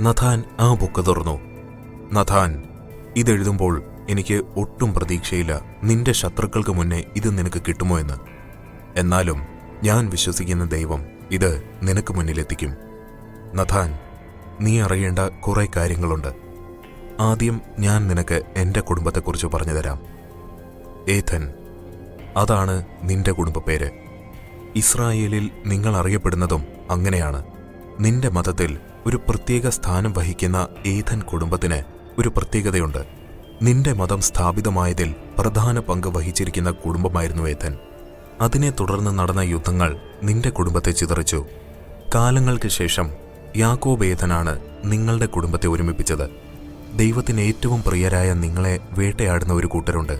Nathan ആ book തുറന്നു. Nathan, ഇതെഴുതുമ്പോൾ എനിക്ക് ഒട്ടും പ്രതീക്ഷയില്ല നിന്റെ ശത്രുക്കൾക്ക് മുന്നേ ഇത് നിനക്ക് കിട്ടുമോ എന്ന്. എന്നാലും ഞാൻ വിശ്വസിക്കുന്ന ദൈവം ഇത് നിനക്ക് മുന്നിലെത്തിക്കും. നഥാൻ, നീ അറിയേണ്ട കുറെ കാര്യങ്ങളുണ്ട്. ആദ്യം ഞാൻ നിനക്ക് എൻ്റെ കുടുംബത്തെക്കുറിച്ച് പറഞ്ഞുതരാം. ഏഥൻ, അതാണ് നിന്റെ കുടുംബപ്പേര്. ഇസ്രായേലിൽ നിങ്ങൾ അറിയപ്പെടുന്നതും അങ്ങനെയാണ്. നിന്റെ മതത്തിൽ ഒരു പ്രത്യേക സ്ഥാനം വഹിക്കുന്ന ഏഥൻ കുടുംബത്തിന് ഒരു പ്രത്യേകതയുണ്ട്. നിന്റെ മതം സ്ഥാപിതമായതിൽ പ്രധാന പങ്ക് വഹിച്ചിരിക്കുന്ന കുടുംബമായിരുന്നു ഏഥൻ. അതിനെ തുടർന്ന് നടന്ന യുദ്ധങ്ങൾ നിന്റെ കുടുംബത്തെ ചിതറിച്ചു. കാലങ്ങൾക്ക് ശേഷം യാക്കോബ് ഏഥനാണ് നിങ്ങളുടെ കുടുംബത്തെ ഒരുമിപ്പിച്ചത്. ദൈവത്തിന് ഏറ്റവും പ്രിയരായ നിങ്ങളെ വേട്ടയാടുന്ന ഒരു കൂട്ടരുണ്ട്.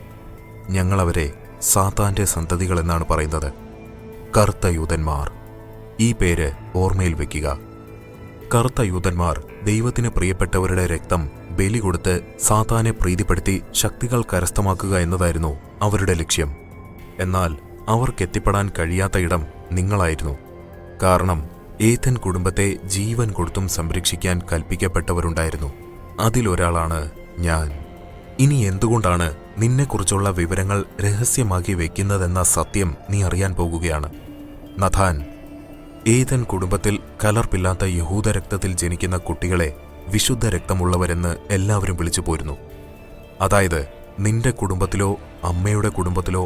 ഞങ്ങളവരെ സാത്താന്റെ സന്തതികളെന്നാണ് പറയുന്നത്. കറുത്ത യൂതന്മാർ. ഈ പേര് ഓർമ്മയിൽ വയ്ക്കുക. കറുത്ത യൂതന്മാർ ദൈവത്തിന് പ്രിയപ്പെട്ടവരുടെ രക്തം ബലി കൊടുത്ത് സാത്താനെ പ്രീതിപ്പെടുത്തി ശക്തികൾ കരസ്ഥമാക്കുക എന്നതായിരുന്നു അവരുടെ ലക്ഷ്യം. എന്നാൽ അവർക്കെത്തിപ്പെടാൻ കഴിയാത്ത ഇടം നിങ്ങളായിരുന്നു. കാരണം ഏഥൻ കുടുംബത്തെ ജീവൻ കൊടുത്തും സംരക്ഷിക്കാൻ കൽപ്പിക്കപ്പെട്ടവരുണ്ടായിരുന്നു. അതിലൊരാളാണ് ഞാൻ. ഇനി എന്തുകൊണ്ടാണ് നിന്നെക്കുറിച്ചുള്ള വിവരങ്ങൾ രഹസ്യമാക്കി വെക്കുന്നതെന്ന സത്യം നീ അറിയാൻ പോകുകയാണ്. നഥാൻ, ഏഥൻ കുടുംബത്തിൽ കലർപ്പില്ലാത്ത യഹൂദരക്തത്തിൽ ജനിക്കുന്ന കുട്ടികളെ വിശുദ്ധ രക്തമുള്ളവരെന്ന് എല്ലാവരും വിളിച്ചു പോരുന്നു. അതായത് നിന്റെ കുടുംബത്തിലോ അമ്മയുടെ കുടുംബത്തിലോ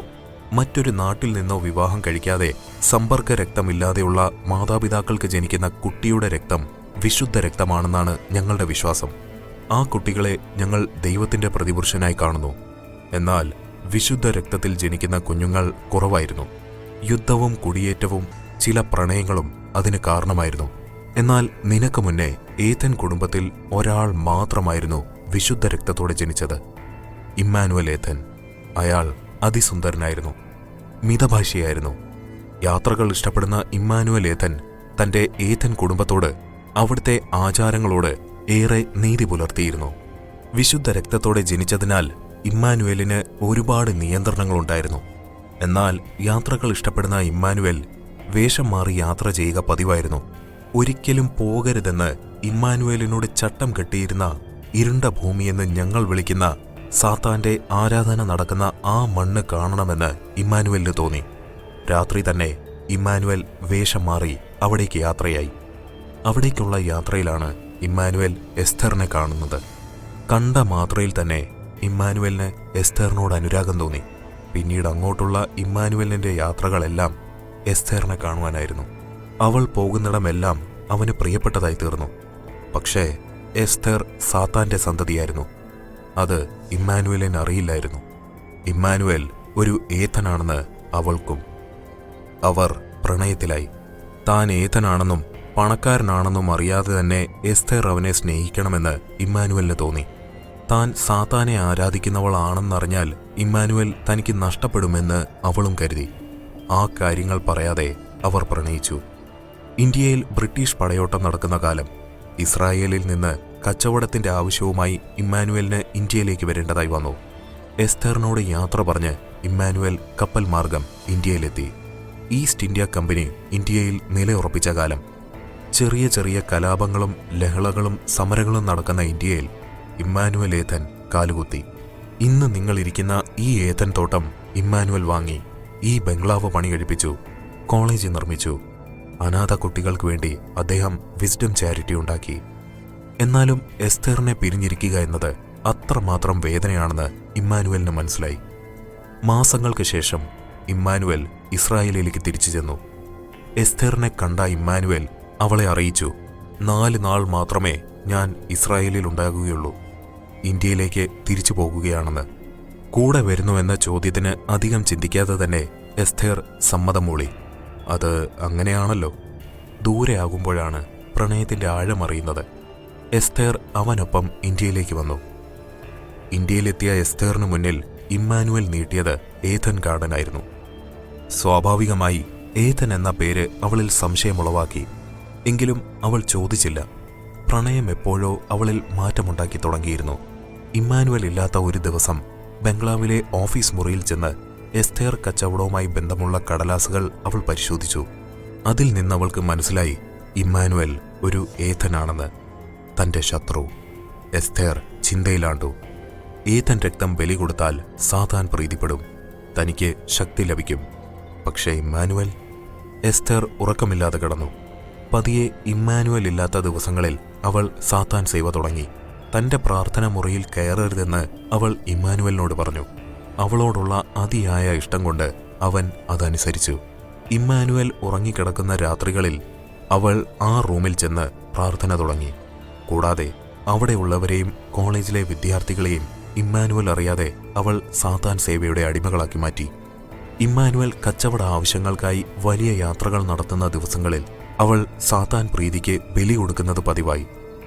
മറ്റൊരു നാട്ടിൽ നിന്നോ വിവാഹം കഴിക്കാതെ സമ്പർക്ക രക്തമില്ലാതെയുള്ള മാതാപിതാക്കൾക്ക് ജനിക്കുന്ന കുട്ടിയുടെ രക്തം വിശുദ്ധ രക്തമാണെന്നാണ് ഞങ്ങളുടെ വിശ്വാസം. ആ കുട്ടികളെ ഞങ്ങൾ ദൈവത്തിന്റെ പ്രതിപുരുഷനായി കാണുന്നു. എന്നാൽ വിശുദ്ധ രക്തത്തിൽ ജനിക്കുന്ന കുഞ്ഞുങ്ങൾ കുറവായിരുന്നു. യുദ്ധവും കുടിയേറ്റവും ചില പ്രണയങ്ങളും അതിന് കാരണമായിരുന്നു. എന്നാൽ നിനക്ക് മുന്നേ ഏഥൻ കുടുംബത്തിൽ ഒരാൾ മാത്രമായിരുന്നു വിശുദ്ധ രക്തത്തോടെ ജനിച്ചത്. Emmanuel Eden. അയാൾ അതിസുന്ദരനായിരുന്നു, മിതഭാഷിയായിരുന്നു. യാത്രകൾ ഇഷ്ടപ്പെടുന്ന ഇമ്മാനുവൽ ഏഥൻ തന്റെ ഏഥൻ കുടുംബത്തോട് അവിടുത്തെ ആചാരങ്ങളോട് ഏറെ നീതി പുലർത്തിയിരുന്നു. വിശുദ്ധ രക്തത്തോടെ ജനിച്ചതിനാൽ ഇമ്മാനുവേലിന് ഒരുപാട് നിയന്ത്രണങ്ങളുണ്ടായിരുന്നു. എന്നാൽ യാത്രകൾ ഇഷ്ടപ്പെടുന്ന ഇമ്മാനുവേൽ വേഷം മാറി യാത്ര ചെയ്യുക പതിവായിരുന്നു. ഒരിക്കലും പോകരുതെന്ന് ഇമ്മാനുവേലിനോട് ചട്ടം കെട്ടിയിരുന്ന ഇരുണ്ട ഭൂമിയെന്ന് ഞങ്ങൾ വിളിക്കുന്ന സാത്താന്റെ ആരാധന നടക്കുന്ന ആ മണ്ണ് കാണണമെന്ന് ഇമ്മാനുവേലിന് തോന്നി. രാത്രി തന്നെ ഇമ്മാനുവേൽ വേഷം മാറി അവിടേക്ക് യാത്രയായി. അവിടേക്കുള്ള യാത്രയിലാണ് ഇമ്മാനുവേൽ എസ്തറിനെ കാണുന്നത്. കണ്ട മാത്രയിൽ തന്നെ ഇമ്മാനുവേലിന് എസ്തറിനോട് അനുരാഗം തോന്നി. പിന്നീട് അങ്ങോട്ടുള്ള ഇമ്മാനുവേലിന്റെ യാത്രകളെല്ലാം എസ്തറിനെ കാണുവാനായിരുന്നു. അവൾ പോകുന്നിടമെല്ലാം അവന് പ്രിയപ്പെട്ടതായി തീർന്നു. പക്ഷേ എസ്തർ സാത്താന്റെ സന്തതിയായിരുന്നു. അത് ഇമ്മാനുവേലിന് അറിയില്ലായിരുന്നു. ഇമ്മാനുവേൽ ഒരു ഏഥനാണെന്ന് അവൾക്കും. അവർ പ്രണയത്തിലായി. താൻ ഏഥനാണെന്നും പണക്കാരനാണെന്നും അറിയാതെ തന്നെ എസ്തർ അവനെ സ്നേഹിക്കണമെന്ന് ഇമ്മാനുവേലിന് തോന്നി. താൻ സാത്താനെ ആരാധിക്കുന്നവളാണെന്നറിഞ്ഞാൽ ഇമ്മാനുവേൽ തനിക്ക് നഷ്ടപ്പെടുമെന്ന് അവളും കരുതി. ആ കാര്യങ്ങൾ പറയാതെ അവർ പ്രണയിച്ചു. ഇന്ത്യയിൽ ബ്രിട്ടീഷ് പടയോട്ടം നടക്കുന്ന കാലം. ഇസ്രായേലിൽ നിന്ന് കച്ചവടത്തിന്റെ ആവശ്യവുമായി ഇമ്മാനുവേലിന് ഇന്ത്യയിലേക്ക് വരേണ്ടതായി വന്നു. എസ്തറിനോട് യാത്ര പറഞ്ഞ് ഇമ്മാനുവേൽ കപ്പൽ മാർഗം ഇന്ത്യയിലെത്തി. ഈസ്റ്റ് ഇന്ത്യ കമ്പനി ഇന്ത്യയിൽ നിലയുറപ്പിച്ച കാലം. ചെറിയ ചെറിയ കലാപങ്ങളും ലഹളകളും സമരങ്ങളും നടക്കുന്ന ഇന്ത്യയിൽ ഇമ്മാനുവൽ ഏഥൻ കാലുകുത്തി. ഇന്ന് നിങ്ങളിരിക്കുന്ന ഈ ഏഥൻ തോട്ടം ഇമ്മാനുവൽ വാങ്ങി. ഈ ബംഗ്ലാവ് പണി കഴിപ്പിച്ചു. കോളേജ് നിർമ്മിച്ചു. അനാഥ കുട്ടികൾക്ക് വേണ്ടി അദ്ദേഹം വിസ്ഡം ചാരിറ്റി ഉണ്ടാക്കി. എന്നാലും എസ്തറിനെ പിരിഞ്ഞിരിക്കുക എന്നത് അത്രമാത്രം വേദനയാണെന്ന് ഇമ്മാനുവലിന് മനസ്സിലായി. മാസങ്ങൾക്ക് ശേഷം ഇമ്മാനുവൽ ഇസ്രായേലിലേക്ക് തിരിച്ചു ചെന്നു. എസ്തറിനെ കണ്ട ഇമ്മാനുവൽ അവളെ അറിയിച്ചു, 4 നാൾ മാത്രമേ ഞാൻ ഇസ്രായേലിൽ ഉണ്ടാകുകയുള്ളൂ. ഇന്ത്യയിലേക്ക് തിരിച്ചു പോകുകയാണെന്ന്. കൂടെ വരുന്നുവെന്ന ചോദ്യത്തിന് അധികം ചിന്തിക്കാതെ തന്നെ എസ്തർ സമ്മതം മൂളി. അത് അങ്ങനെയാണല്ലോ. ദൂരെയാകുമ്പോഴാണ് പ്രണയത്തിന്റെ ആഴമറിയുന്നത്. എസ്തർ അവനൊപ്പം ഇന്ത്യയിലേക്ക് വന്നു. ഇന്ത്യയിലെത്തിയ എസ്തറിന് മുന്നിൽ ഇമ്മാനുവൽ നീട്ടിയത് ഏഥൻ ഗാർഡനായിരുന്നു. സ്വാഭാവികമായി ഏഥൻ എന്ന പേര് അവളിൽ സംശയമുളവാക്കി. എങ്കിലും അവൾ ചോദിച്ചില്ല. പ്രണയം എപ്പോഴോ അവളിൽ മാറ്റമുണ്ടാക്കി തുടങ്ങിയിരുന്നു. ഇമ്മാനുവൽ ഇല്ലാത്ത ഒരു ദിവസം ബംഗ്ലാവിലെ ഓഫീസ് മുറിയിൽ ചെന്ന് എസ്തർ കച്ചവടവുമായി ബന്ധമുള്ള കടലാസുകൾ അവൾ പരിശോധിച്ചു. അതിൽ നിന്നവൾക്ക് മനസ്സിലായി ഇമ്മാനുവൽ ഒരു ഏഥനാണെന്ന്. തന്റെ ശത്രു. എസ്തേർ ചിന്തയിലാണ്ടു. ഏതൻ രക്തം ബലി കൊടുത്താൽ സാത്താൻ പ്രീതിപ്പെടും, തനിക്ക് ശക്തി ലഭിക്കും. പക്ഷേ ഇമ്മാനുവൽ? എസ്തേർ ഉറക്കമില്ലാതെ കിടന്നു. പതിയെ ഇമ്മാനുവൽ ഇല്ലാത്ത ദിവസങ്ങളിൽ അവൾ സാത്താൻ സേവ തുടങ്ങി. തന്റെ പ്രാർത്ഥന മുറിയിൽ കയറരുതെന്ന് അവൾ ഇമ്മാനുവലിനോട് പറഞ്ഞു. അവളോടുള്ള അതിയായ ഇഷ്ടം കൊണ്ട് അവൻ അതനുസരിച്ചു. ഇമ്മാനുവൽ ഉറങ്ങിക്കിടക്കുന്ന രാത്രികളിൽ അവൾ ആ റൂമിൽ ചെന്ന് പ്രാർത്ഥന തുടങ്ങി. കൂടാതെ അവിടെയുള്ളവരെയും കോളേജിലെ വിദ്യാർത്ഥികളെയും ഇമ്മാനുവൽ അറിയാതെ അവൾ സാത്താൻ സേവയുടെ അടിമകളാക്കി മാറ്റി. ഇമ്മാനുവൽ കച്ചവട ആവശ്യങ്ങൾക്കായി വലിയ യാത്രകൾ നടത്തുന്ന ദിവസങ്ങളിൽ അവൾ സാത്താൻ പ്രീതിക്ക് ബലി കൊടുക്കുന്നത് പതിവായി.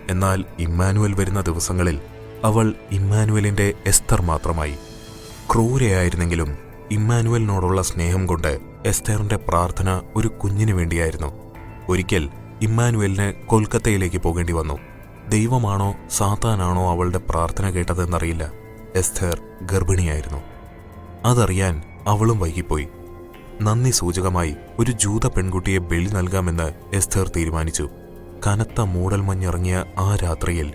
എന്നാൽ ഇമ്മാനുവൽ വരുന്ന ദിവസങ്ങളിൽ അവൾ ഇമ്മാനുവലിന്റെ എസ്തർ മാത്രമായി. ക്രൂരയായിരുന്നെങ്കിലും ഇമ്മാനുവലിനോടുള്ള സ്നേഹം കൊണ്ട് എസ്തേറിന്റെ പ്രാർത്ഥന ഒരു കുഞ്ഞിനു വേണ്ടിയായിരുന്നു. ഒരിക്കൽ ഇമ്മാനുവലിന് കൊൽക്കത്തയിലേക്ക് പോകേണ്ടി വന്നു. ദൈവമാണോ സാത്താനാണോ അവളുടെ പ്രാർത്ഥന കേട്ടതെന്നറിയില്ല. എസ്തേർ ഗർഭിണിയായിരുന്നു. അതറിയാൻ അവളും വൈകിപ്പോയി. നന്ദി സൂചകമായി ഒരു ജൂത പെൺകുട്ടിയെ ബലി നൽകാമെന്ന് എസ്തേർ തീരുമാനിച്ചു. കനത്ത മൂടൽമഞ്ഞിറങ്ങിയ ആ രാത്രിയിൽ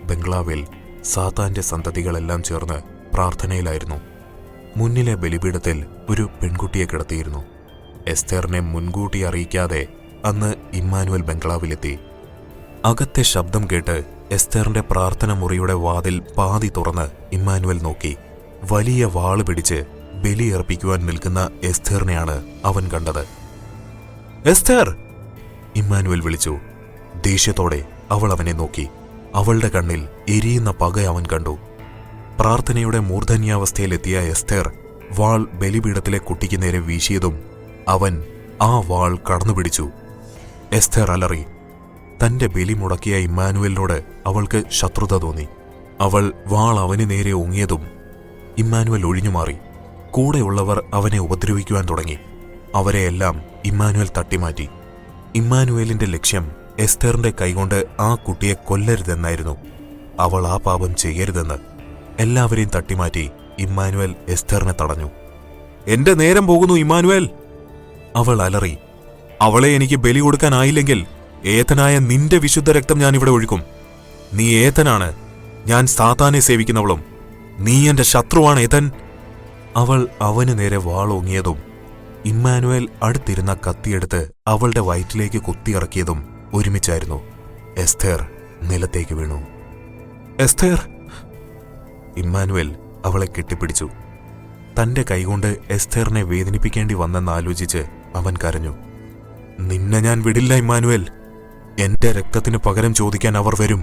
ബംഗ്ലാവിൽ സാത്താന്റെ സന്തതികളെല്ലാം ചേർന്ന് പ്രാർത്ഥനയിലായിരുന്നു. മുന്നിലെ ബലിപീഠത്തിൽ ഒരു പെൺകുട്ടിയെ കിടത്തിയിരുന്നു. എസ്തേറിനെ മുൻകൂട്ടി അറിയിക്കാതെ അന്ന് ഇമ്മാനുവൽ ബംഗ്ലാവിലെത്തി. അകത്തെ ശബ്ദം കേട്ട് എസ്തേറിന്റെ പ്രാർത്ഥന മുറിയുടെ വാതിൽ പാതി തുറന്ന് ഇമ്മാനുവൽ നോക്കി. വലിയ വാള് പിടിച്ച് ബലിയർപ്പിക്കുവാൻ നിൽക്കുന്ന എസ്തേറിനെയാണ് അവൻ കണ്ടത്. എസ്തേർ! ഇമ്മാനുവൽ വിളിച്ചു. ദേഷ്യത്തോടെ അവൾ അവനെ നോക്കി. അവളുടെ കണ്ണിൽ എരിയുന്ന പക അവൻ കണ്ടു. പ്രാർത്ഥനയുടെ മൂർധന്യാവസ്ഥയിലെത്തിയ എസ്തേർ വാൾ ബലിപീഠത്തിലെ കുട്ടിക്ക് നേരെ വീശിയതും അവൻ ആ വാൾ കടന്നുപിടിച്ചു. എസ്തേർ അലറി. തന്റെ ബലി മുടക്കിയ ഇമ്മാനുവലിനോട് അവൾക്ക് ശത്രുത തോന്നി. അവൾ വാൾ അവന് നേരെ ഓങ്ങിയതും ഇമ്മാനുവൽ ഒഴിഞ്ഞുമാറി. കൂടെയുള്ളവർ അവനെ ഉപദ്രവിക്കുവാൻ തുടങ്ങി. അവരെയെല്ലാം ഇമ്മാനുവൽ തട്ടിമാറ്റി. ഇമ്മാനുവേലിന്റെ ലക്ഷ്യം എസ്തേറിന്റെ കൈകൊണ്ട് ആ കുട്ടിയെ കൊല്ലരുതെന്നായിരുന്നു. അവൾ ആ പാപം ചെയ്യരുതെന്ന്. എല്ലാവരെയും തട്ടിമാറ്റി ഇമ്മാനുവൽ എസ്തേറിനെ തടഞ്ഞു. എന്റെ നേരം പോകുന്നു ഇമ്മാനുവൽ! അവൾ അലറി. അവളെ എനിക്ക് ബലി കൊടുക്കാനായില്ലെങ്കിൽ ഏതനായ നിന്റെ വിശുദ്ധ രക്തം ഞാനിവിടെ ഒഴുക്കും. നീ ഏതനാണ്. ഞാൻ സാത്താനെ സേവിക്കുന്നവളും. നീ എന്റെ ശത്രുവാണ് ഏതൻ. അവൾ അവന് നേരെ വാളോങ്ങിയതും ഇമ്മാനുവൽ അടുത്തിരുന്ന കത്തിയെടുത്ത് അവളുടെ വയറ്റിലേക്ക് കുത്തിയിറക്കിയതും ഒരുമിച്ചായിരുന്നു. എസ്തേർ നിലത്തേക്ക് വീണു. എസ്തേർ! ഇമ്മാനുവൽ അവളെ കെട്ടിപ്പിടിച്ചു. തന്റെ കൈകൊണ്ട് എസ്തേറിനെ വേദനിപ്പിക്കേണ്ടി വന്നെന്നാലോചിച്ച് അവൻ കരഞ്ഞു. നിന്നെ ഞാൻ വിടില്ല ഇമ്മാനുവൽ. എന്റെ രക്തത്തിന് പകരം ചോദിക്കാൻ അവർ വരും.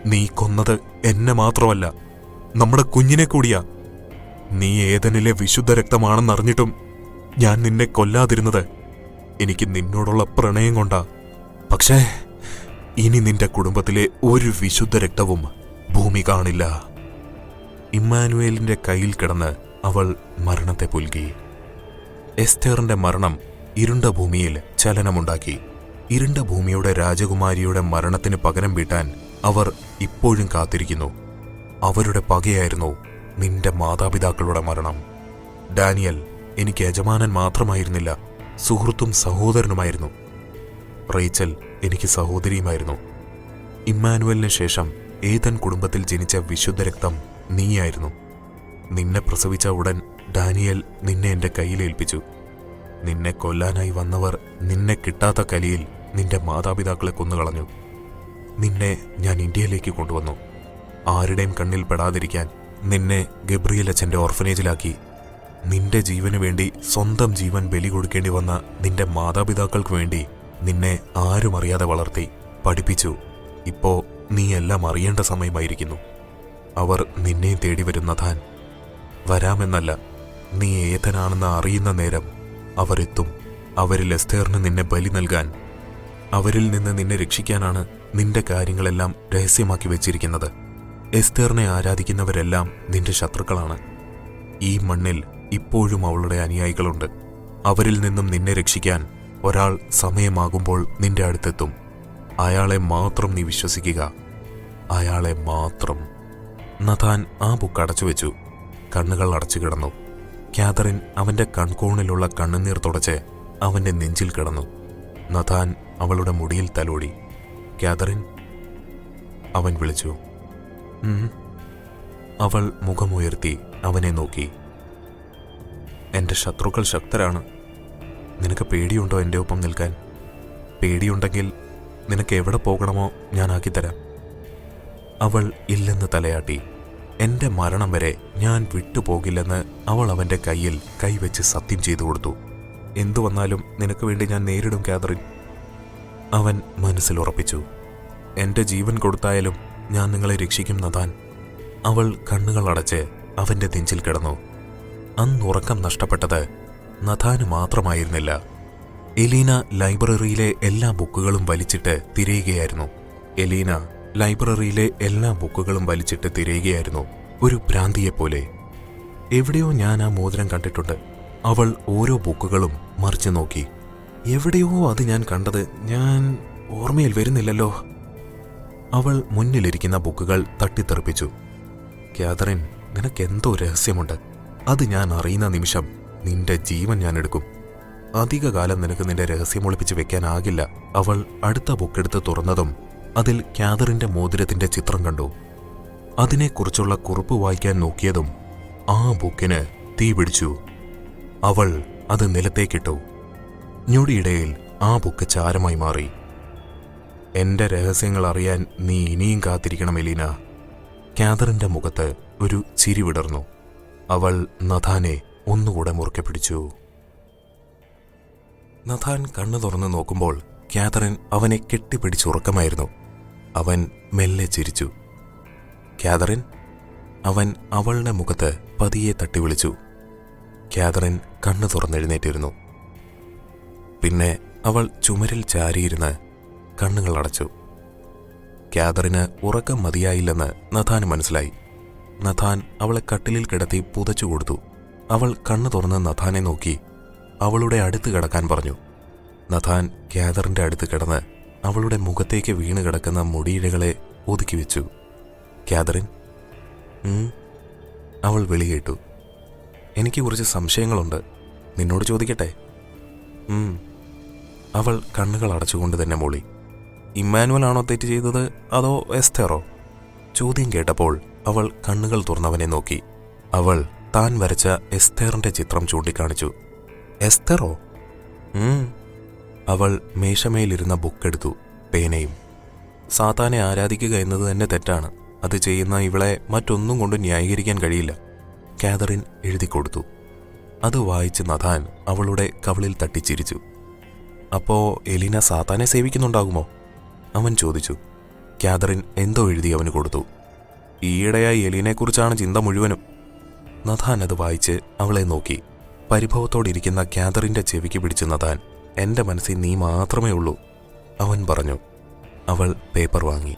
നീ കൊന്നത് എന്നെ മാത്രമല്ല, നമ്മുടെ കുഞ്ഞിനെ കൂടിയാ. നീ ഏതനിലെ വിശുദ്ധ രക്തമാണെന്നറിഞ്ഞിട്ടും ഞാൻ നിന്നെ കൊല്ലാതിരുന്നത് എനിക്ക് നിന്നോടുള്ള പ്രണയം കൊണ്ടാ. പക്ഷേ ഇനി നിന്റെ കുടുംബത്തിലെ ഒരു വിശുദ്ധ രക്തവും ഭൂമി കാണില്ല. ഇമ്മാനുവേലിന്റെ കയ്യിൽ കിടന്ന് അവൾ മരണത്തെ പുൽകി. എസ്തേറിന്റെ മരണം ഇരുണ്ട ഭൂമിയിൽ ചലനമുണ്ടാക്കി. ഇരുണ്ട ഭൂമിയുടെ രാജകുമാരിയുടെ മരണത്തിന് പകരം വീട്ടാൻ അവർ ഇപ്പോഴും കാത്തിരിക്കുന്നു. അവരുടെ പകയായിരുന്നു നിന്റെ മാതാപിതാക്കളുടെ മരണം. ഡാനിയൽ എനിക്ക് യജമാനൻ മാത്രമായിരുന്നില്ല, സുഹൃത്തും സഹോദരനുമായിരുന്നു. റേച്ചൽ എനിക്ക് സഹോദരിയുമായിരുന്നു. ഇമ്മാനുവലിന് ശേഷം ഏതൻ കുടുംബത്തിൽ ജനിച്ച വിശുദ്ധ രക്തം നീയായിരുന്നു. നിന്നെ പ്രസവിച്ച ഉടൻ ഡാനിയൽ നിന്നെ എന്റെ കയ്യിലേൽപ്പിച്ചു. നിന്നെ കൊല്ലാനായി വന്നവർ നിന്നെ കിട്ടാത്ത കലിയിൽ നിന്റെ മാതാപിതാക്കളെ കൊന്നുകളഞ്ഞു. നിന്നെ ഞാൻ ഇന്ത്യയിലേക്ക് കൊണ്ടുവന്നു. ആരുടെയും കണ്ണിൽ പെടാതിരിക്കാൻ നിന്നെ ഗബ്രിയേൽ അച്ഛന്റെ ഓർഫനേജിലാക്കി. നിന്റെ ജീവന് വേണ്ടി സ്വന്തം ജീവൻ ബലി കൊടുക്കേണ്ടി വന്ന നിന്റെ മാതാപിതാക്കൾക്ക് വേണ്ടി നിന്നെ ആരും അറിയാതെ വളർത്തി പഠിപ്പിച്ചു. ഇപ്പോ നീ എല്ലാം അറിയേണ്ട സമയമായിരിക്കുന്നു. അവർ നിന്നെയും തേടി വരുന്ന താൻ വരാമെന്നല്ല, നീ ഏതനാണെന്ന് അറിയുന്ന നേരം അവരെത്തും. അവരിൽ എസ്തേറിന് നിന്നെ ബലി നൽകാൻ, അവരിൽ നിന്ന് നിന്നെ രക്ഷിക്കാനാണ് നിന്റെ കാര്യങ്ങളെല്ലാം രഹസ്യമാക്കി വെച്ചിരിക്കുന്നത്. എസ്തേറിനെ ആരാധിക്കുന്നവരെല്ലാം നിന്റെ ശത്രുക്കളാണ്. ഈ മണ്ണിൽ ഇപ്പോഴും അവളുടെ അനുയായികളുണ്ട്. അവരിൽ നിന്നും നിന്നെ രക്ഷിക്കാൻ ഒരാൾ സമയമാകുമ്പോൾ നിന്റെ അടുത്തെത്തും. അയാളെ മാത്രം നീ വിശ്വസിക്കുക, അയാളെ മാത്രം. നഥാൻ ആ ബുക്ക് അടച്ചുവെച്ചു. കണ്ണുകൾ അടച്ചു കിടന്നു. കാതറിൻ അവന്റെ കൺകോണിലുള്ള കണ്ണുനീർ തുടച്ച് അവന്റെ നെഞ്ചിൽ കിടന്നു. നഥാൻ അവളുടെ മുടിയിൽ തലോടി. കാതറിൻ, അവൻ വിളിച്ചു. അവൾ മുഖമുയർത്തി അവനെ നോക്കി. എൻ്റെ ശത്രുക്കൾ ശക്തരാണ്. നിനക്ക് പേടിയുണ്ടോ എൻ്റെ ഒപ്പം നിൽക്കാൻ? പേടിയുണ്ടെങ്കിൽ നിനക്ക് എവിടെ പോകണമോ ഞാൻ ആക്കിത്തരാം. അവൾ ഇല്ലെന്ന് തലയാട്ടി. എൻ്റെ മരണം വരെ ഞാൻ വിട്ടുപോകില്ലെന്ന് അവൾ അവൻ്റെ കയ്യിൽ കൈവച്ച് സത്യം ചെയ്തു കൊടുത്തു. എന്തു വന്നാലും നിനക്ക് വേണ്ടി ഞാൻ നേരിടും കാതറിൻ. അവൻ മനസ്സിലുറപ്പിച്ചു. എൻ്റെ ജീവൻ കൊടുത്തായാലും ഞാൻ നിങ്ങളെ രക്ഷിക്കും നഥാൻ. അവൾ കണ്ണുകൾ അടച്ച് അവൻ്റെ നെഞ്ചിൽ കിടന്നു. അന്നുറക്കം നഷ്ടപ്പെട്ടത് നഥാന് മാത്രമായിരുന്നില്ല. എലീന ലൈബ്രറിയിലെ എല്ലാ ബുക്കുകളും വലിച്ചിട്ട് തിരയുകയായിരുന്നു. ഒരു ഭ്രാന്തിയെപ്പോലെ. എവിടെയോ ഞാൻ ആ മോതിരം കണ്ടിട്ടുണ്ട്. അവൾ ഓരോ ബുക്കുകളും മറിച്ചു നോക്കി. എവിടെയോ അത് ഞാൻ കണ്ടത്, ഞാൻ ഓർമ്മയിൽ വരുന്നില്ലല്ലോ. അവൾ മുന്നിലിരിക്കുന്ന ബുക്കുകൾ തട്ടിത്തെറിപ്പിച്ചു. കാതറിൻ, നിനക്കെന്തോ രഹസ്യമുണ്ട്. അത് ഞാൻ അറിയുന്ന നിമിഷം നിന്റെ ജീവൻ ഞാൻ എടുക്കും. അധികകാലം നിനക്ക് നിന്റെ രഹസ്യം ഒളിപ്പിച്ച് വെക്കാനാകില്ല. അവൾ അടുത്ത ബുക്കെടുത്ത് തുറന്നതും അതിൽ കാതറിന്റെ മോതിരത്തിന്റെ ചിത്രം കണ്ടു. അതിനെക്കുറിച്ചുള്ള കുറിപ്പ് വായിക്കാൻ നോക്കിയതും ആ ബുക്കിന് തീ പിടിച്ചു. അവൾ അത് നിലത്തേക്കിട്ടു. ഞൊടിയിടയിൽ ആ ബുക്ക് ചാരമായി മാറി. എന്റെ രഹസ്യങ്ങൾ അറിയാൻ നീ ഇനിയും കാത്തിരിക്കണം എലീന. കാതറിന്റെ മുഖത്ത് ഒരു ചിരി വിടർന്നു. അവൾ നഥാനെ ഒന്നുകൂടെ മുറുക്കെ പിടിച്ചു. നഥാൻ കണ്ണു തുറന്നു നോക്കുമ്പോൾ കാതറിൻ അവനെ കെട്ടിപ്പിടിച്ചുറക്കമായിരുന്നു. അവൻ മെല്ലെ ചിരിച്ചു. കാതറിൻ, അവൻ അവളുടെ മുഖത്ത് പതിയെ തട്ടി വിളിച്ചു. കാതറിൻ കണ്ണു തുറന്നെഴുന്നേറ്റിരുന്നു. പിന്നെ അവൾ ചുമരിൽ ചാരിയിരുന്ന് കണ്ണുകൾ അടച്ചു. കാതറിന് ഉറക്കം മതിയായില്ലെന്ന് നഥാന് മനസ്സിലായി. നഥാൻ അവളെ കട്ടിലിൽ കിടത്തി പുതച്ചു കൊടുത്തു. അവൾ കണ്ണു തുറന്ന് നഥാനെ നോക്കി അവളുടെ അടുത്ത് കിടക്കാൻ പറഞ്ഞു. നഥാൻ കാതറിന്റെ അടുത്ത് കിടന്ന് അവളുടെ മുഖത്തേക്ക് വീണ് കിടക്കുന്ന മുടിയിഴകളെ ഒതുക്കി വെച്ചു. കാതറിൻ, അവൾ വിളികേട്ടു. എനിക്ക് കുറച്ച് സംശയങ്ങളുണ്ട്, നിന്നോട് ചോദിക്കട്ടെ? അവൾ കണ്ണുകൾ അടച്ചുകൊണ്ട് തന്നെ മൂളി. ഇമ്മാനുവലാണോ തെറ്റ് ചെയ്തത് അതോ എസ്തേറോ? ചോദ്യം കേട്ടപ്പോൾ അവൾ കണ്ണുകൾ തുറന്നവനെ നോക്കി. അവൾ താൻ വരച്ച എസ്തേറിന്റെ ചിത്രം ചൂണ്ടിക്കാണിച്ചു. എസ്തേറോ? അവൾ മേശമേലിരുന്ന ബുക്കെടുത്തു, പേനയും. സാത്താനെ ആരാധിക്കുക എന്നത് തന്നെ തെറ്റാണ്. അത് ചെയ്യുന്ന ഇവളെ മറ്റൊന്നും കൊണ്ട് ന്യായീകരിക്കാൻ കഴിയില്ല. കാതറിൻ എഴുതിക്കൊടുത്തു. അത് വായിച്ച് നഥാൻ അവളുടെ കവിളിൽ തട്ടിച്ചിരിച്ചു. അപ്പോ എലീന സാത്താനെ സേവിക്കുന്നുണ്ടാകുമോ? അവൻ ചോദിച്ചു. കാതറിൻ എന്തോ എഴുതി അവന് കൊടുത്തു. ഈയിടെയായി എലീനെക്കുറിച്ചാണ് ചിന്ത മുഴുവനും. നഥാൻ അത് വായിച്ച് അവളെ നോക്കി. പരിഭവത്തോടിരിക്കുന്ന കാതറിന്റെ ചെവിക്ക് പിടിച്ചു നഥാൻ. എന്റെ മനസ്സിൽ നീ മാത്രമേ ഉള്ളൂ, അവൻ പറഞ്ഞു. അവൾ പേപ്പർ വാങ്ങി.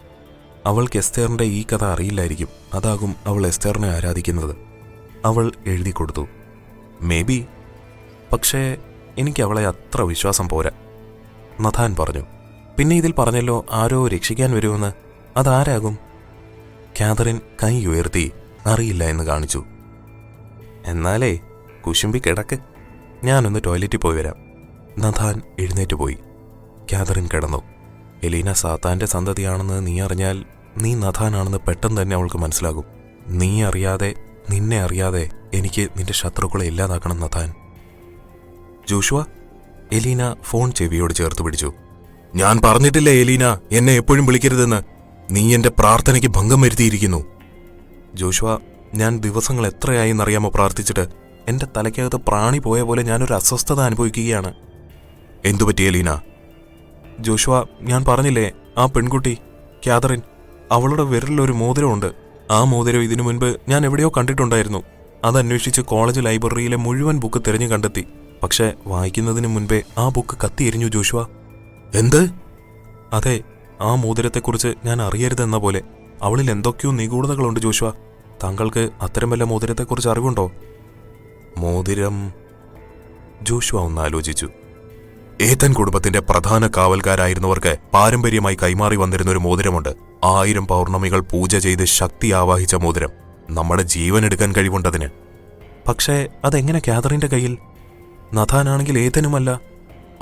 അവൾക്ക് എസ്തേറിന്റെ ഈ കഥ അറിയില്ലായിരിക്കും. അതാകും അവൾ എസ്തേറിനെ ആരാധിക്കുന്നത്. അവൾ എഴുതി കൊടുത്തു. മേ ബി, പക്ഷേ എനിക്ക് അവളെ അത്ര വിശ്വാസം പോരാ, നഥാൻ പറഞ്ഞു. പിന്നെ ഇതിൽ പറഞ്ഞല്ലോ ആരോ രക്ഷിക്കാൻ വരുമെന്ന്. അതാരാകും? കാതറിൻ കൈ ഉയർത്തി അറിയില്ല എന്ന് കാണിച്ചു. എന്നാലേ കുശുമ്പി കിടക്ക്, ഞാനൊന്ന് ടോയ്ലറ്റിൽ പോയി വരാം. നഥാൻ എഴുന്നേറ്റ് പോയി. കാതറിൻ കിടന്നു. എലീന സാത്താന്റെ സന്തതിയാണെന്ന് നീ അറിഞ്ഞാൽ നീ നഥാനാണെന്ന് പെട്ടെന്ന് തന്നെ അവൾക്ക് മനസ്സിലാകും. നീ അറിയാതെ, നിന്നെ അറിയാതെ എനിക്ക് നിന്റെ ശത്രുക്കളെ ഇല്ലാതാക്കണം നഥാൻ. ജോഷുവ, എലീന ഫോൺ ചെവിയോട് ചേർത്ത് പിടിച്ചു. ഞാൻ പറഞ്ഞിട്ടില്ലേ എലീന എന്നെ എപ്പോഴും വിളിക്കരുതെന്ന്? നീ എന്റെ പ്രാർത്ഥനയ്ക്ക് ഭംഗം വരുത്തിയിരിക്കുന്നു. ജോഷുവ, ഞാൻ ദിവസങ്ങൾ എത്രയായി എന്നറിയാമോ പ്രാർത്ഥിച്ചിട്ട്? എന്റെ തലയ്ക്കകത്ത് പ്രാണി പോയ പോലെ ഞാനൊരു അസ്വസ്ഥത അനുഭവിക്കുകയാണ്. എന്തുപറ്റി എലീന? ജോഷുവ, ഞാൻ പറഞ്ഞില്ലേ, ആ പെൺകുട്ടി കാതറിൻ, അവളുടെ വിരലിലൊരു മോതിരമുണ്ട്. ആ മോതിരം ഇതിനു മുൻപ് ഞാൻ എവിടെയോ കണ്ടിട്ടുണ്ടായിരുന്നു. അതന്വേഷിച്ച് കോളേജ് ലൈബ്രറിയിലെ മുഴുവൻ ബുക്ക് തിരഞ്ഞു കണ്ടെത്തി. പക്ഷെ വായിക്കുന്നതിന് മുൻപേ ആ ബുക്ക് കത്തിയെരിഞ്ഞു ജോഷുവ. എന്ത്? അതെ, ആ മോതിരത്തെക്കുറിച്ച് ഞാൻ അറിയരുതെന്ന പോലെ. അവളിൽ എന്തൊക്കെയോ നിഗൂഢതകളുണ്ട് ജോഷുവ. താങ്കൾക്ക് അത്തരം വല്ല മോതിരത്തെക്കുറിച്ച് അറിവുണ്ടോ? മോതിരം? ജോഷുവ ഒന്ന് ആലോചിച്ചു. ഏതൻ കുടുംബത്തിന്റെ പ്രധാന കാവൽക്കാരായിരുന്നവർക്ക് പാരമ്പര്യമായി കൈമാറി വന്നിരുന്ന ഒരു മോതിരമുണ്ട്. 1000 പൗർണമികൾ പൂജ ചെയ്ത് ശക്തി ആവാഹിച്ച മോതിരം. നമ്മുടെ ജീവൻ എടുക്കാൻ കഴിവുണ്ടതിന്. പക്ഷേ അതെങ്ങനെ കാതറിന്റെ കയ്യിൽ? നഥാനാണെങ്കിൽ ഏതനുമല്ല.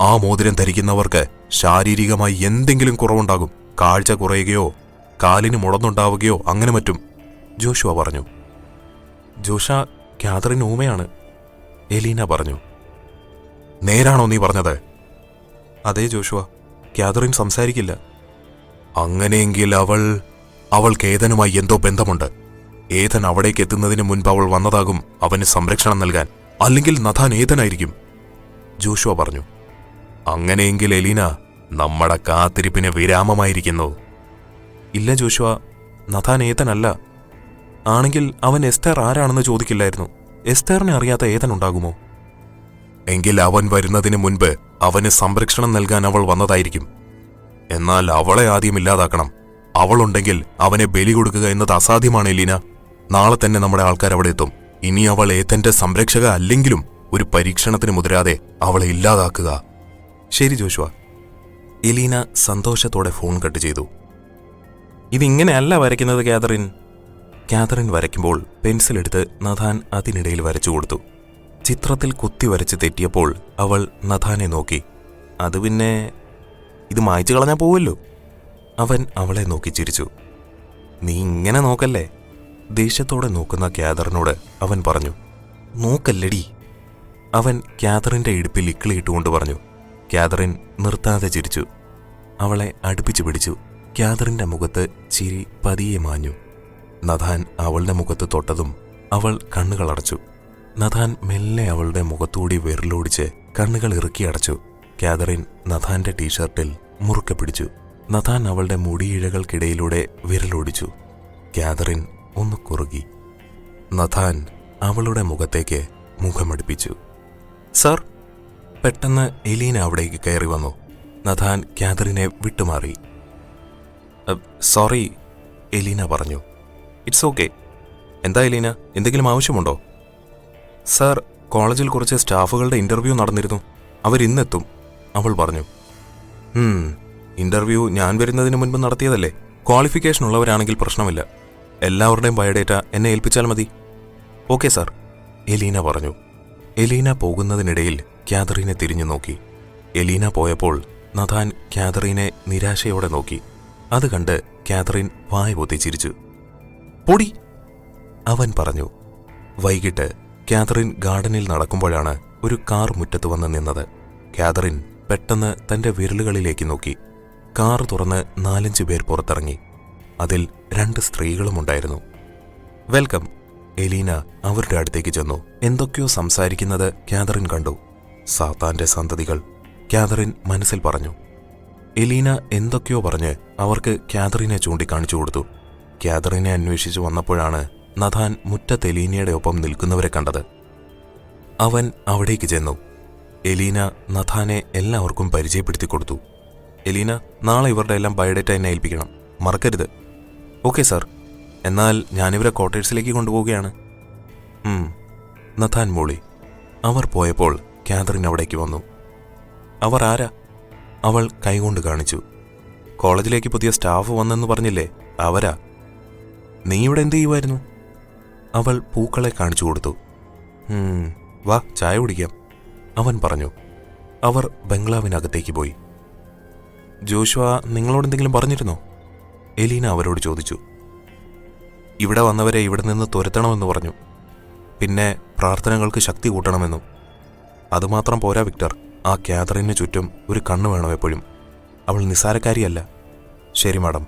ആ മോതിരം ധരിക്കുന്നവർക്ക് ശാരീരികമായി എന്തെങ്കിലും കുറവുണ്ടാകും. കാഴ്ച കുറയുകയോ കാലിന് മുടന്നുണ്ടാവുകയോ അങ്ങനെ മറ്റും, ജോഷുവ പറഞ്ഞു. ജോഷ, കാതറിൻ ഊമയാണ്, എലീന പറഞ്ഞു. നേരാണോ നീ പറഞ്ഞത്? അതെ ജോഷുവ, കാതറിൻ സംസാരിക്കില്ല. അങ്ങനെയെങ്കിൽ അവൾക്ക് ഏതനുമായി എന്തോ ബന്ധമുണ്ട്. ഏതൻ അവിടേക്ക് എത്തുന്നതിന് മുൻപ് അവൾ വന്നതാകും അവന് സംരക്ഷണം നൽകാൻ. അല്ലെങ്കിൽ നഥാൻ ഏതനായിരിക്കും, ജോഷുവ പറഞ്ഞു. അങ്ങനെയെങ്കിൽ എലീന, നമ്മുടെ കാത്തിരിപ്പിന് വിരാമമായിരിക്കുന്നു. ഇല്ല ജോഷുവ, നഥാൻ ഏതനല്ല. ആണെങ്കിൽ അവൻ എസ്തേർ ആരാണെന്ന് ചോദിക്കില്ലായിരുന്നു. എസ്തേറിനെ അറിയാത്ത ഏതനുണ്ടാകുമോ? എങ്കിൽ അവൻ വരുന്നതിന് മുൻപ് അവന് സംരക്ഷണം നൽകാൻ അവൾ വന്നതായിരിക്കും. എന്നാൽ അവളെ ആദ്യം ഇല്ലാതാക്കണം. അവളുണ്ടെങ്കിൽ അവനെ ബലി കൊടുക്കുക എന്നത് അസാധ്യമാണ് എലീന. നാളെ തന്നെ നമ്മുടെ ആൾക്കാർ അവിടെ എത്തും. ഇനി അവൾ ഏതന്റെ സംരക്ഷക അല്ലെങ്കിലും ഒരു പരീക്ഷണത്തിന് മുതിരാതെ അവളെ ഇല്ലാതാക്കുക. ശരി ജോഷുവ. എലീന സന്തോഷത്തോടെ ഫോൺ കട്ട് ചെയ്തു. ഇതിങ്ങനെയല്ല വരയ്ക്കുന്നത് കാതറിൻ. കാതറിൻ വരയ്ക്കുമ്പോൾ പെൻസിലെടുത്ത് നഥാൻ അതിനിടയിൽ വരച്ചു കൊടുത്തു. ചിത്രത്തിൽ കുത്തി വരച്ച് തെറ്റിയപ്പോൾ അവൾ നഥാനെ നോക്കി. അത് പിന്നെ ഇത് മായ്ച്ചു കളഞ്ഞാൽ പോവല്ലോ. അവൻ അവളെ നോക്കി ചിരിച്ചു. നീ ഇങ്ങനെ നോക്കല്ലേ, ദേഷ്യത്തോടെ നോക്കുന്ന കാതറിനോട് അവൻ പറഞ്ഞു. നോക്കല്ലടി. അവൻ കാതറിന്റെ ഇടുപ്പിൽ ഇക്കിളിയിട്ടുകൊണ്ട് പറഞ്ഞു. കാതറിൻ നിർത്താതെ ചിരിച്ചു. അവളെ അടുപ്പിച്ചു പിടിച്ചു. കാതറിന്റെ മുഖത്ത് ചിരി പതിയെ മാഞ്ഞു. നഥാൻ അവളുടെ മുഖത്ത് തൊട്ടതും അവൾ കണ്ണുകൾ അടച്ചു. നഥാൻ മെല്ലെ അവളുടെ മുഖത്തൂടി വിരലോടിച്ച് കണ്ണുകൾ ഇറുക്കി അടച്ചു. കാതറിൻ നഥാന്റെ ടീഷർട്ടിൽ മുറുക്കെ പിടിച്ചു. നഥാൻ അവളുടെ മുടിയിഴകൾക്കിടയിലൂടെ വിരലോടിച്ചു. കാതറിൻ ഒന്ന് കുറുകി. നഥാൻ അവളുടെ മുഖത്തേക്ക് മുഖമടുപ്പിച്ചു. സർ. പെട്ടെന്ന് എലീന അവിടേക്ക് കയറി വന്നു. നഥാൻ കാതറിനെ വിട്ടുമാറി. സോറി, എലീന പറഞ്ഞു. It's okay. എന്താ എലീന, എന്തെങ്കിലും ആവശ്യമുണ്ടോ? സർ, കോളേജിൽ കുറച്ച് സ്റ്റാഫുകളുടെ ഇന്റർവ്യൂ നടന്നിരുന്നു. അവരിന്നെത്തും, അവൾ പറഞ്ഞു. ഇന്റർവ്യൂ ഞാൻ വരുന്നതിന് മുൻപ് നടത്തിയതല്ലേ. ക്വാളിഫിക്കേഷൻ ഉള്ളവരാണെങ്കിൽ പ്രശ്നമില്ല. എല്ലാവരുടെയും ബയോഡേറ്റ എന്നെ ഏൽപ്പിച്ചാൽ മതി. ഓക്കെ സാർ, എലീന പറഞ്ഞു. എലീന പോകുന്നതിനിടയിൽ കാതറിനെ തിരിഞ്ഞു നോക്കി. എലീന പോയപ്പോൾ നഥാൻ കാതറിനെ നിരാശയോടെ നോക്കി. അത് കണ്ട് കാതറിൻ വായ പൊത്തി ചിരിച്ചു. പൊടി, അവൻ പറഞ്ഞു. വൈകിട്ട് കാതറിൻ ഗാർഡനിൽ നടക്കുമ്പോഴാണ് ഒരു കാർ മുറ്റത്ത് വന്ന് നിന്നത്. കാതറിൻ പെട്ടെന്ന് തന്റെ വിരലുകളിലേക്ക് നോക്കി. കാർ തുറന്ന് 4-5 പേർ പുറത്തിറങ്ങി. അതിൽ 2 സ്ത്രീകളുമുണ്ടായിരുന്നു. വെൽക്കം, എലീന അവരുടെ അടുത്തേക്ക് ചെന്നു. എന്തൊക്കെയോ സംസാരിക്കുന്നത് കാതറിൻ കണ്ടു. സാത്താന്റെ സന്തതികൾ, കാതറിൻ മനസ്സിൽ പറഞ്ഞു. എലീന എന്തൊക്കെയോ പറഞ്ഞ് അവർക്ക് കാതറിനെ ചൂണ്ടിക്കാണിച്ചു കൊടുത്തു. കാതറിനെ അന്വേഷിച്ചു വന്നപ്പോഴാണ് നഥാൻ മുറ്റത്ത് എലീനയുടെ ഒപ്പം നിൽക്കുന്നവരെ കണ്ടത്. അവൻ അവിടേക്ക് ചെന്നു. എലീന നഥാനെ എല്ലാവർക്കും പരിചയപ്പെടുത്തി കൊടുത്തു. എലീന, നാളെ ഇവരുടെ എല്ലാം ബയോഡേറ്റ എന്നെ ഏൽപ്പിക്കണം, മറക്കരുത്. ഓക്കെ സാർ, എന്നാൽ ഞാനിവരെ ക്വാർട്ടേഴ്സിലേക്ക് കൊണ്ടുപോവുകയാണ്. നഥാൻ മൂളി. അവർ പോയപ്പോൾ കാതറിൻ അവിടേക്ക് വന്നു. അവർ ആരാ? അവൾ കൈകൊണ്ട് കാണിച്ചു. കോളേജിലേക്ക് പുതിയ സ്റ്റാഫ് വന്നെന്ന് പറഞ്ഞില്ലേ, അവരാ. നീ ഇവിടെ എന്ത് ചെയ്യുമായിരുന്നു? അവൾ പൂക്കളെ കാണിച്ചു കൊടുത്തു. വാ, ചായ കുടിക്കാം, അവൻ പറഞ്ഞു. അവർ ബംഗ്ലാവിനകത്തേക്ക് പോയി. ജോഷുവ നിങ്ങളോടെന്തെങ്കിലും പറഞ്ഞിരുന്നോ? എലീന അവരോട് ചോദിച്ചു. ഇവിടെ വന്നവരെ ഇവിടെ നിന്ന് തുരത്തണമെന്ന് പറഞ്ഞു. പിന്നെ പ്രാർത്ഥനകൾക്ക് ശക്തി കൂട്ടണമെന്നും. അതുമാത്രം പോരാ വിക്ടർ, ആ കാതറിന് ചുറ്റും ഒരു കണ്ണ് വേണം എപ്പോഴും. അവൾ നിസ്സാരക്കാരിയല്ല. ശരി മാഡം,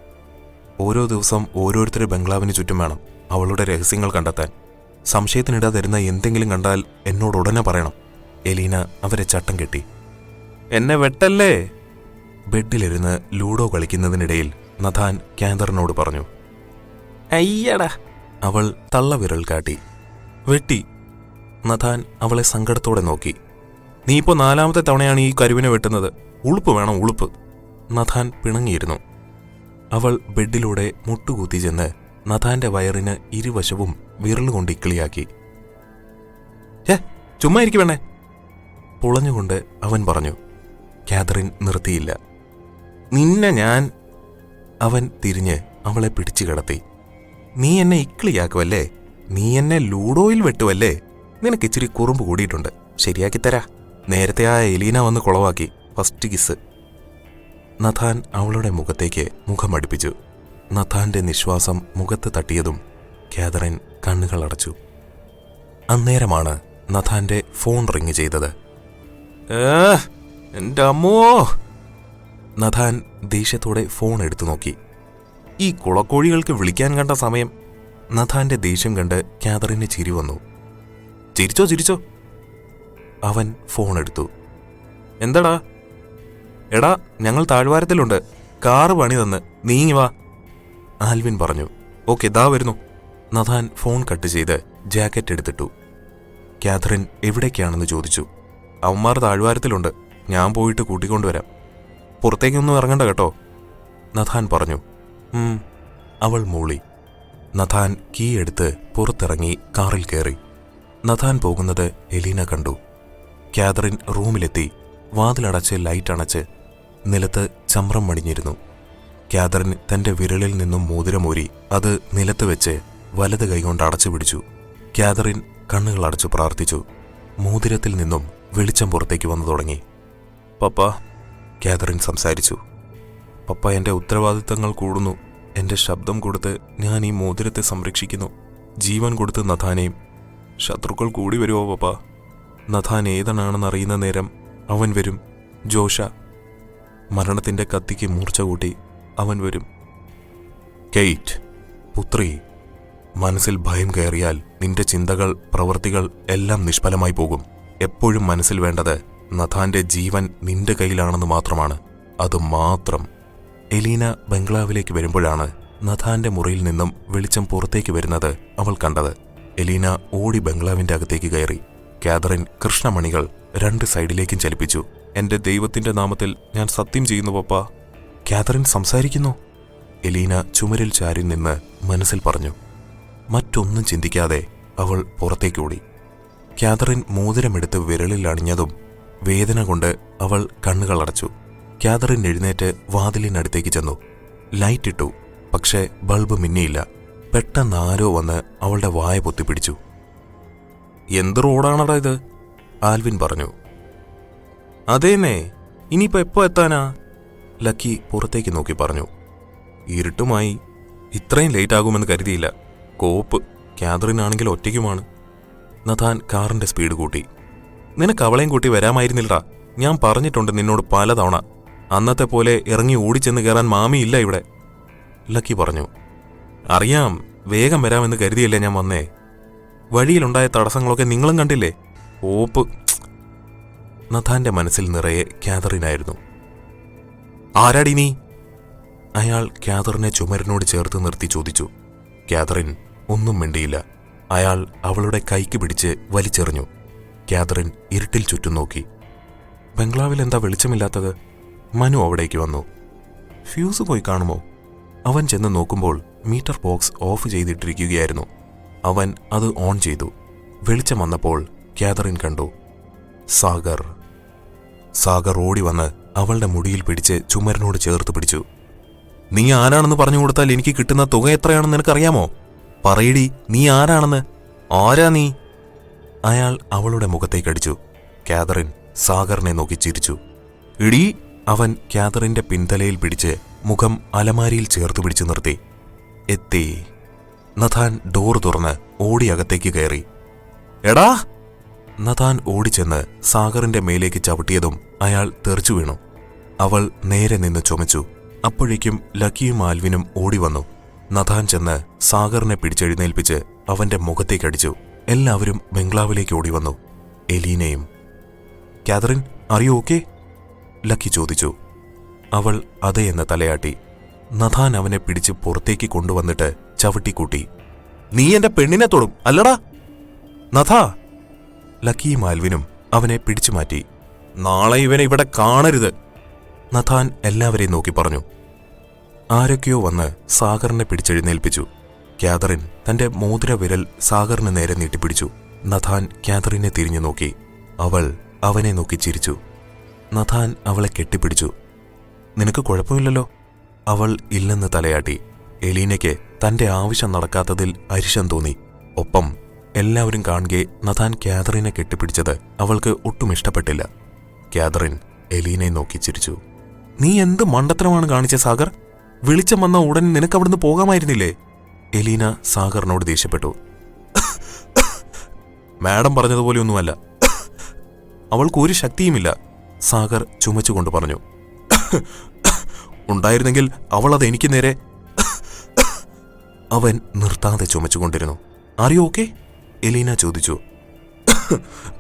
ഓരോ ദിവസം ഓരോരുത്തർ ബംഗ്ലാവിന് ചുറ്റും വേണം അവളുടെ രഹസ്യങ്ങൾ കണ്ടെത്താൻ. സംശയത്തിനിടാതിരുന്ന എന്തെങ്കിലും കണ്ടാൽ എന്നോട് ഉടനെ പറയണം. എലീന അവരെ ചട്ടം കെട്ടി. എന്നെ വെട്ടല്ലേ? ബെഡിലിരുന്ന് ലൂഡോ കളിക്കുന്നതിനിടയിൽ നഥാൻ കാതറിനോട് പറഞ്ഞു. അയ്യടാ, അവൾ തള്ളവിരൽ കാട്ടി. വെട്ടി. നഥാൻ അവളെ സങ്കടത്തോടെ നോക്കി. നീ ഇപ്പോൾ 4ാമത്തെ തവണയാണ് ഈ കരുവിനെ വെട്ടുന്നത്. ഉളുപ്പ് വേണം, ഉളുപ്പ്. നഥാൻ പിണങ്ങിയിരുന്നു. അവൾ ബെഡിലൂടെ മുട്ടുകൂത്തി ചെന്ന് നഥാന്റെ വയറിന് ഇരുവശവും വിരലുകൊണ്ട് ഇക്കിളിയാക്കി. ചുമ്മാ ഇരിക്കു വേണേ, പുളഞ്ഞുകൊണ്ട് അവൻ പറഞ്ഞു. കാതറിൻ നിർത്തിയില്ല. നിന്നെ ഞാൻ... അവൻ തിരിഞ്ഞ് അവളെ പിടിച്ചു കിടത്തി. നീ എന്നെ ഇക്കിളിയാക്കുമല്ലേ? നീ എന്നെ ലൂഡോയിൽ വെട്ടുവല്ലേ? നിനക്ക് ഇച്ചിരി കുറുമ്പ് കൂടിയിട്ടുണ്ട്, ശരിയാക്കിത്തരാ. നേരത്തെ ആ എലീന വന്ന് കുളവാക്കി. First kiss. നഥാൻ അവളുടെ മുഖത്തേക്ക് മുഖമടുപ്പിച്ചു. നഥാന്റെ നിശ്വാസം മുഖത്ത് തട്ടിയതും കാതറിൻ കണ്ണുകൾ അടച്ചു. അന്നേരമാണ് നഥാന്റെ ഫോൺ റിങ് ചെയ്തത്. എന്റെ അമ്മോ! നഥാൻ ദേഷ്യത്തോടെ ഫോൺ എടുത്തു നോക്കി. ഈ കുളക്കോഴികൾക്ക് വിളിക്കാൻ കണ്ട സമയം. നഥാന്റെ ദേഷ്യം കണ്ട് കാതറിന് ചിരി വന്നു. ചിരിച്ചോ ചിരിച്ചോ. അവൻ ഫോൺ എടുത്തു. എന്താടാ? എടാ, ഞങ്ങൾ താഴ്വാരത്തിലുണ്ട്, കാറ് പണി തന്ന്, നീങ്ങി വാ, ആൽവിൻ പറഞ്ഞു. ഓക്കെ, ദാ വരുന്നു. നഥാൻ ഫോൺ കട്ട് ചെയ്ത് ജാക്കറ്റ് എടുത്തിട്ടു. കാതറിൻ എവിടേക്കാണെന്ന് ചോദിച്ചു. അവന്മാർ താഴ്വാരത്തിലുണ്ട്, ഞാൻ പോയിട്ട് കൂട്ടിക്കൊണ്ടുവരാം. പുറത്തേക്കൊന്നും ഇറങ്ങണ്ട കേട്ടോ, നഥാൻ പറഞ്ഞു. അവൾ മൂളി. നഥാൻ കീ എടുത്ത് പുറത്തിറങ്ങി കാറിൽ കയറി. നഥാൻ പോകുന്നത് എലീന കണ്ടു. കാതറിൻ റൂമിലെത്തി വാതിലടച്ച് ലൈറ്റ് അണച്ച്. നിലത്ത് ചമ്രം മണിഞ്ഞിരുന്നു. കാതറിൻ തന്റെ വിരലിൽ നിന്നും മോതിരമൂരി അത് നിലത്ത് വെച്ച് വലത് കൈകൊണ്ട് അടച്ചു പിടിച്ചു. കാതറിൻ കണ്ണുകൾ അടച്ചു പ്രാർത്ഥിച്ചു. മോതിരത്തിൽ നിന്നും വെളിച്ചം പുറത്തേക്ക് വന്നു തുടങ്ങി. പപ്പ, കാതറിൻ സംസാരിച്ചു. പപ്പ, എന്റെ ഉത്തരവാദിത്തങ്ങൾ കൂടുന്നു. എന്റെ ശബ്ദം കൊടുത്ത് ഞാൻ ഈ മോതിരത്തെ സംരക്ഷിക്കുന്നു. ജീവൻ കൊടുത്ത് നഥാനെയും. ശത്രുക്കൾ കൂടി വരുമോ പപ്പ? നഥാൻ ഏതനാണെന്നറിയുന്ന നേരം അവൻ വരും. ജോഷ, മരണത്തിന്റെ കത്തിക്ക് മൂർച്ച കൂട്ടി അവൻ വരും. കെയ്റ്റ്, പുത്രി, മനസ്സിൽ ഭയം കയറിയാൽ നിന്റെ ചിന്തകൾ, പ്രവൃത്തികൾ എല്ലാം നിഷ്ഫലമായി പോകും. എപ്പോഴും മനസ്സിൽ വേണ്ടത് നഥാന്റെ ജീവൻ നിന്റെ കയ്യിലാണെന്ന് മാത്രമാണ്. അത് മാത്രം. എലീന ബംഗ്ലാവിലേക്ക് വരുമ്പോഴാണ് നഥാന്റെ മുറിയിൽ നിന്നും വെളിച്ചം പുറത്തേക്ക് വരുന്നത് അവൾ കണ്ടത്. എലീന ഓടി ബംഗ്ലാവിന്റെ അകത്തേക്ക് കയറി. കാതറിൻ കൃഷ്ണമണികൾ രണ്ട് സൈഡിലേക്കും ചലിപ്പിച്ചു. എന്റെ ദൈവത്തിന്റെ നാമത്തിൽ ഞാൻ സത്യം ചെയ്യുന്നു പപ്പ. കാതറിൻ സംസാരിക്കുന്നു. എലീന ചുമരിൽ ചാരി നിന്ന് മനസ്സിൽ പറഞ്ഞു. മറ്റൊന്നും ചിന്തിക്കാതെ അവൾ പുറത്തേക്കോടി. കാതറിൻ മോതിരമെടുത്ത് വിരലിൽ അണിഞ്ഞതും വേദന കൊണ്ട് അവൾ കണ്ണുകൾ അടച്ചു. കാതറിൻ എഴുന്നേറ്റ് വാതിലിനടുത്തേക്ക് ചെന്നു. ലൈറ്റ് ഇട്ടു. പക്ഷേ ബൾബ് മിന്നിയില്ല. പെട്ടെന്ന് ആരോ വന്ന് അവളുടെ വായ പൊത്തിപ്പിടിച്ചു. എന്ത് റോഡാണടാ ഇത്? ആൽവിൻ പറഞ്ഞു. അതേന്നേ, ഇനിയിപ്പോ എപ്പോ എത്താനാ? ലക്കി പുറത്തേക്ക് നോക്കി പറഞ്ഞു. ഇരുട്ടുമായി. ഇത്രയും ലേറ്റ് ആകുമെന്ന് കരുതിയില്ല. കോപ്പ്. കാതറിനാണെങ്കിൽ ഒറ്റയ്ക്കുമാണ്. നഥാൻ കാറിന്റെ സ്പീഡ് കൂട്ടി. നിനക്ക് അവളെയും കൂട്ടി വരാമായിരുന്നില്ലടാ. ഞാൻ പറഞ്ഞിട്ടുണ്ട് നിന്നോട് പലതവണ. അന്നത്തെ പോലെ ഇറങ്ങി ഓടിച്ചെന്ന് കയറാൻ മാമിയില്ല ഇവിടെ, ലക്കി പറഞ്ഞു. അറിയാം, വേഗം വരാമെന്ന് കരുതിയല്ലേ ഞാൻ വന്നേ. വഴിയിലുണ്ടായ തടസ്സങ്ങളൊക്കെ നിങ്ങളും കണ്ടില്ലേ? ഓപ്പ്. നഥാന്റെ മനസ്സിൽ നിറയെ കാതറിനായിരുന്നു. ആരാടി നീ? അയാൾ കാതറിനെ ചുമരിനോട് ചേർത്ത് നിർത്തി ചോദിച്ചു. കാതറിൻ ഒന്നും മിണ്ടിയില്ല. അയാൾ അവളുടെ കൈക്ക് പിടിച്ച് വലിച്ചെറിഞ്ഞു. കാതറിൻ ഇരുട്ടിൽ ചുറ്റും നോക്കി. ബംഗ്ലാവിൽ എന്താ വെളിച്ചമില്ലാത്തത്? മനു അവിടേക്ക് വന്നു. ഫ്യൂസ് പോയി കാണുമോ? അവൻ ചെന്ന് നോക്കുമ്പോൾ മീറ്റർ ബോക്സ് ഓഫ് ചെയ്തിട്ടിരിക്കുകയായിരുന്നു. അവൻ അത് ഓൺ ചെയ്തു. വെളിച്ചം വന്നപ്പോൾ കാതറിൻ കണ്ടു സാഗർ. സാഗർ ഓടി വന്ന് അവളുടെ മുടിയിൽ പിടിച്ച് ചുമരിനോട് ചേർത്ത് പിടിച്ചു. നീ ആരാണെന്ന് പറഞ്ഞു കൊടുത്താൽ എനിക്ക് കിട്ടുന്ന തുക എത്രയാണെന്ന് നിനക്കറിയാമോ? പറയടി, നീ ആരാണെന്ന്. ആരാ നീ? അയാൾ അവളുടെ മുഖത്തേക്കടിച്ചു. കാതറിൻ സാഗറിനെ നോക്കി ചിരിച്ചു. ഇടീ! അവൻ കാതറിന്റെ പിന്തലയിൽ പിടിച്ച് മുഖം അലമാരിയിൽ ചേർത്ത് പിടിച്ചു നിർത്തി. എത്തി. നഥാൻ ഡോർ തുറന്ന് ഓടി അകത്തേക്ക് കയറി. എടാ! നഥാൻ ഓടിച്ചെന്ന് സാഗറിന്റെ മേലേക്ക് ചവിട്ടിയതും അയാൾ തെറിച്ചു വീണു. അവൾ നേരെ നിന്ന് ചുമച്ചു. അപ്പോഴേക്കും ലക്കിയും ആൽവിനും ഓടി വന്നു. നഥാൻ ചെന്ന് സാഗറിനെ പിടിച്ചെഴുന്നേൽപ്പിച്ച് അവന്റെ മുഖത്തേക്കടിച്ചു. എല്ലാവരും ബംഗ്ലാവിലേക്ക് ഓടി വന്നു. എലീനയും. Catherine, are you okay? Lucky ചോദിച്ചു. അവൾ അതെയെന്ന് തലയാട്ടി. നഥാൻ അവനെ പിടിച്ച് പുറത്തേക്ക് കൊണ്ടുവന്നിട്ട് ചവിട്ടിക്കൂട്ടി. നീ എന്റെ പെണ്ണിനെ തൊടും അല്ലടാ നഥാ! ലക്കിയും ആൽവിനും അവനെ പിടിച്ചു മാറ്റി. നാളെ ഇവനെ ഇവിടെ കാണരുത്, നഥാൻ എല്ലാവരെയും നോക്കി പറഞ്ഞു. ആരൊക്കെയോ വന്ന് സാഗറിനെ പിടിച്ചെഴുന്നേൽപ്പിച്ചു. കാതറിൻ തന്റെ മോതിര വിരൽ സാഗറിന് നേരെ നീട്ടിപ്പിടിച്ചു. നഥാൻ കാതറിനെ തിരിഞ്ഞു നോക്കി. അവൾ അവനെ നോക്കി ചിരിച്ചു. നഥാൻ അവളെ കെട്ടിപ്പിടിച്ചു. നിനക്ക് കുഴപ്പമില്ലല്ലോ? അവൾ ഇല്ലെന്ന് തലയാട്ടി. എലീനയ്ക്ക് തന്റെ ആവശ്യം നടക്കാത്തതിൽ അരിശം തോന്നി. ഒപ്പം എല്ലാവരും കാണുകെ നഥാൻ കാതറിനെ കെട്ടിപ്പിടിച്ചത് അവൾക്ക് ഒട്ടും ഇഷ്ടപ്പെട്ടില്ല. കാതറിൻ എലീനെ നോക്കി ചിരിച്ചു. നീ എന്ത് മണ്ടത്തരമാണ് കാണിച്ച സാഗർ? വെളിച്ചം വന്ന ഉടൻ നിനക്കവിടുന്ന് പോകാമായിരുന്നില്ലേ? എലീന സാഗറിനോട് ദേഷ്യപ്പെട്ടു. മാഡം പറഞ്ഞതുപോലെയൊന്നുമല്ല. അവൾക്ക് ഒരു ശക്തിയുമില്ല, സാഗർ ചുമച്ചുകൊണ്ട് പറഞ്ഞു. ഉണ്ടായിരുന്നെങ്കിൽ അവൾ അത് എനിക്ക് നേരെ. അവൻ നിർത്താതെ ചുമച്ചുകൊണ്ടിരുന്നു. Are you okay? എലീന ചോദിച്ചു.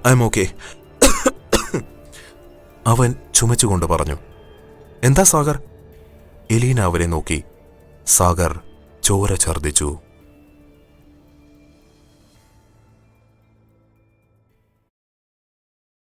ഐ എം ഓക്കെ, അവൻ ചുമച്ചുകൊണ്ട് പറഞ്ഞു. എന്താ സാഗർ? എലീന അവരെ നോക്കി. സാഗർ ചോര ഛർദ്ദിച്ചു.